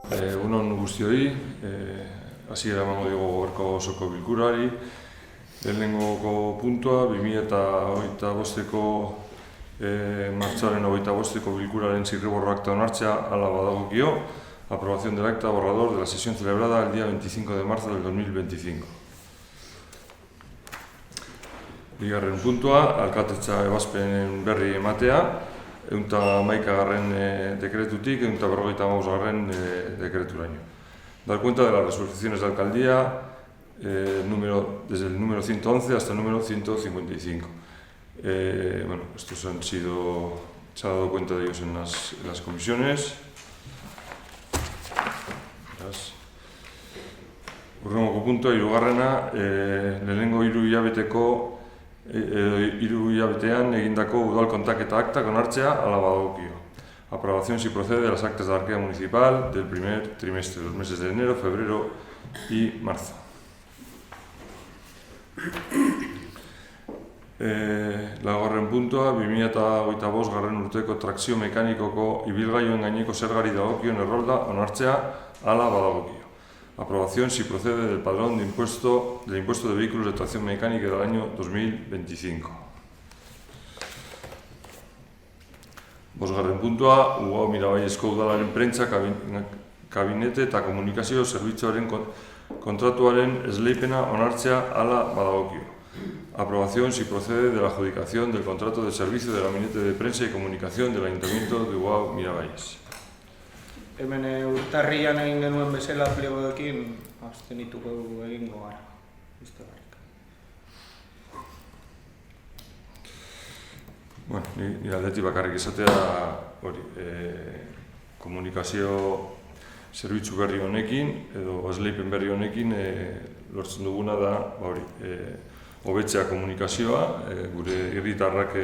Egunon guztioi, hasiera emango diogu gaurko osoko bilkurari. Lehenengoko puntua, 2025ko martxoaren 25ko bilkuraren zirriborro akta onartzea hala badagokio, aprobación del acta borrador de la sesión celebrada el día 25 de marzo del 2025. Bigarren puntua, alkatetza ebazpenen berri ematea, 111. Dekretutik 155. Dekreturaino. Dar cuenta de las resoluciones de alcaldía desde el número 111 hasta el número 155. Bueno, estos se ha dado cuenta de ellos en las comisiones. Urrengoko puntua, hirugarrena, lehenengo hiru hilabetean egindako udal kontaketa aktak onartzea hala badagokio. Aprobación si procede de las actas de la arquea municipal del primer trimestre, los meses de enero, febrero y marzo. Laugarren puntua, 2025 urteko trakzio mekanikoko ibilgailuen gaineko zergari dagokion errolda onartzea hala badagokio. Aprobación si procede del padrón del impuesto de vehículos de tracción mecánica del año 2025. Bosgarren puntua, Ugao Mirabaiesko udalaren prentza kabinete eta komunikazio zerbitzuaren kontratuaren esleipena onartzea hala badagokio. Aprobación si procede de la adjudicación del contrato de servicio del gabinete de prensa y comunicación del Ayuntamiento de Ugao Mirabayes. Hemen urtarrian egin genuen bezala plegoekin abstenituko egingo gara. Bueno, ni aldetik bakarrik esatea hori, komunikazio zerbitzu berri honekin edo esleipen berri honekin lortzen duguna da hori, hobetzea komunikazioa, gure herritarrak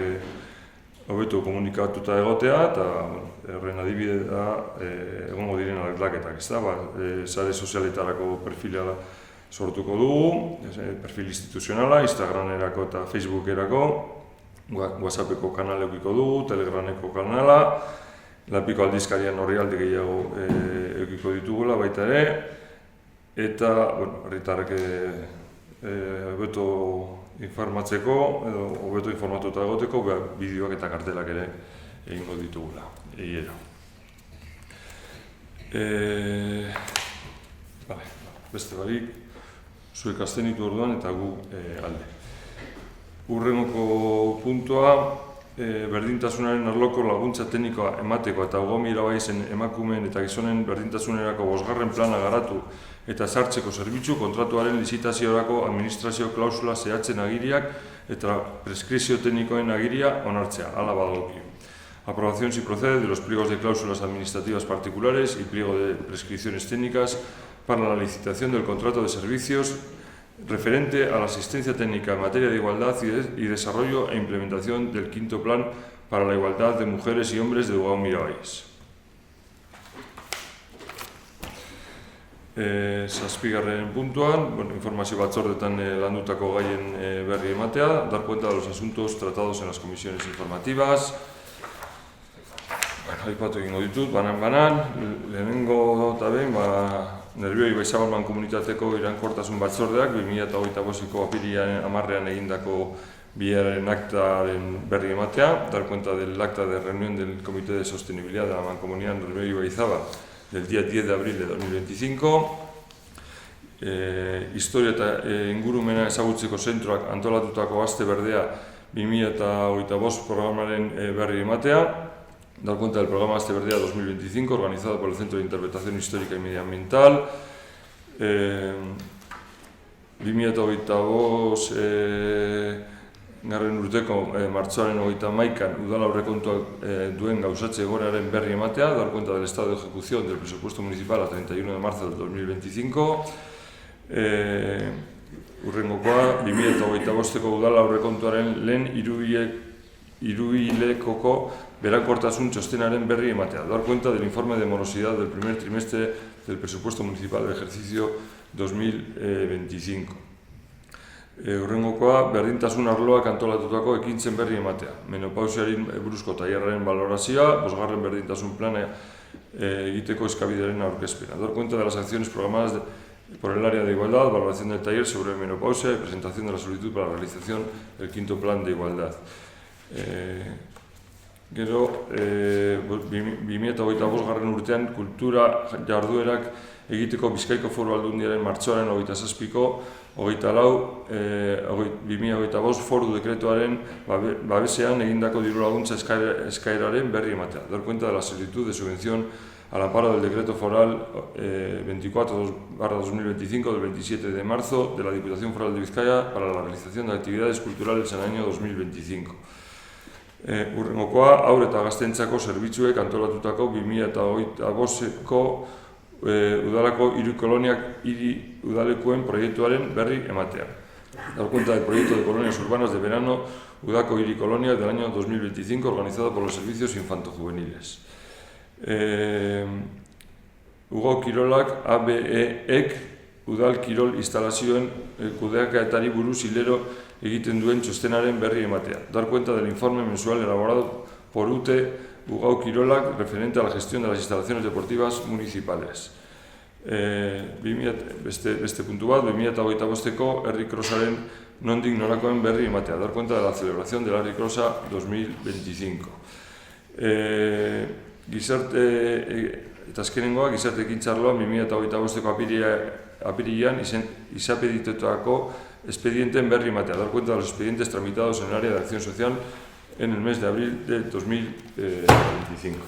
hobetu komunikatuta egotea eta horren adibide da egongo diren aldaketak, ezta? Sare sozialetarako perfila sortuko dugu, perfil instituzionala, Instagramerako eta Facebookerako, WhatsAppeko kanal edukiko dugu, Telegrameko kanala, Lapiko aldizkarian orrialde gehiago edukiko ditugula baita ere, eta herritarrek hobeto informatzeko edo hobeto informatuta egoteko bideoak eta kartelak ere egingo ditugula. Beste barik, zuek abstenitu orduan eta gu alde. Urrengoko puntua, berdintasunaren arloko laguntza teknikoa emateko eta Ugao Mirabaiesen emakumeen eta gizonen berdintasunerako 5. plana garatu eta sartzeko zerbitzu kontratuaren lizitaziorako administrazio klausula zehatzen agiriak eta preskripzio teknikoen agiria onartzea, hala badagokio. Aprobación si procede de los pliegos de cláusulas administrativas particulares y pliego de prescripciones técnicas para la licitación del contrato de servicios referente a la asistencia técnica en materia de igualdad y desarrollo e implementación del 5º Plan para la Igualdad de Mujeres y Hombres de Ugao Mirabayes. Zazpigarren puntuan, informazio batzordetan landutako gaien berri ematea, dar cuenta de los asuntos tratados en las comisiones informativas. Aipatu egingo ditut, banan, lehenengo eta behin, Nerbioi Baizabalman komunitateko iraunkortasun batzordeak 2025ko apirilaren 10. egindako bileraren aktaren berri ematea, dar cuenta del acta de reunión del Comité de Sostenibilidad de la Mancomunidad Nerbioi Baizabal del día 10 de abril de 2025, Historia eta ingurumena ezagutzeko zentroak antolatutako aste berdea 2025 programaren berri ematea, dar cuenta del programa Aste Berdea 2025, organizado por el Centro de Interpretación Histórica y Medioambiental. 2025 garren urteko martxoaren 31an udal aurrekontuak duen gauzatze egoeraren berri ematea, dar cuenta del estado de ejecución del presupuesto municipal a 31 de marzo del 2025. Urrengokoa, 2025ko udal aurrekontuaren lehen hiruhilekoko berankortasun txostenaren berri ematea, dar cuenta del informe de morosidad del primer trimestre del presupuesto municipal del ejercicio 2025. Urrengokoa, berdintasun arloak antolatutako ekintzen berri ematea, menopausiari buruzko tailerraren balorazioa, 5. berdintasun plana egiteko eskabidearen aurkezpena. Dar cuenta de las acciones programadas por el área de igualdad, valoración del taller sobre menopausia y presentación de la solicitud para la realización del quinto plan de igualdad. Gero, 2025 urtean kultura jarduerak egiteko Bizkaiko Foru Aldundiaren martxoaren 27ko 2025 foru dekretuaren babesean egindako diru laguntza eskaeraren berri ematea. Dar cuenta de la solicitud de subvención al amparo del decreto foral 24/2025 del 27 de marzo de la Diputación Foral de Bizkaia para la realización de actividades culturales en el año 2025. Urrengokoa, haur eta gazteentzako zerbitzuek antolatutako 2025ko udalako hiri koloniak hiri udalekuen proiektuaren berri ematea. Dar cuenta del proyecto de colonias urbanas de verano Udako hiri koloniak del año 2025 organizado por los servicios infanto-juveniles. Ugo Kirolak ABEek udal kirol instalazioen kudeaketari buruz hilero egiten duen txostenaren berri ematea. Dar cuenta del informe mensual elaborado por UTE Ugao Kirolak referente a la gestión de las instalaciones deportivas municipales. Beste puntu bat, 2025ko Herri Crossaren nondik norakoen berri ematea. Dar cuenta de la celebración de la Herri Crossa 2025. Eta azkenengoa, gizarte ekintza-arloan 2025ko apirilean izapeditutako expedienten berri ematea. Dar cuenta de los expedientes tramitados en el área de acción social en el mes de abril de 2025.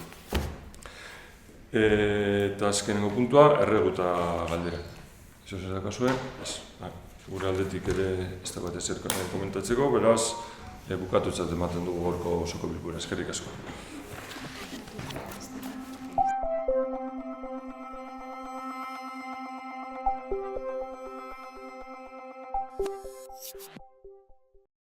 Eta azkenengo puntua, erregu eta galdera. Eso zer dakazue, gure aldetik ere ez da bat ezer komentatzeko, beraz, bukatutzat ematen dugu gorko osoko bilkura. Eskerrik asko. You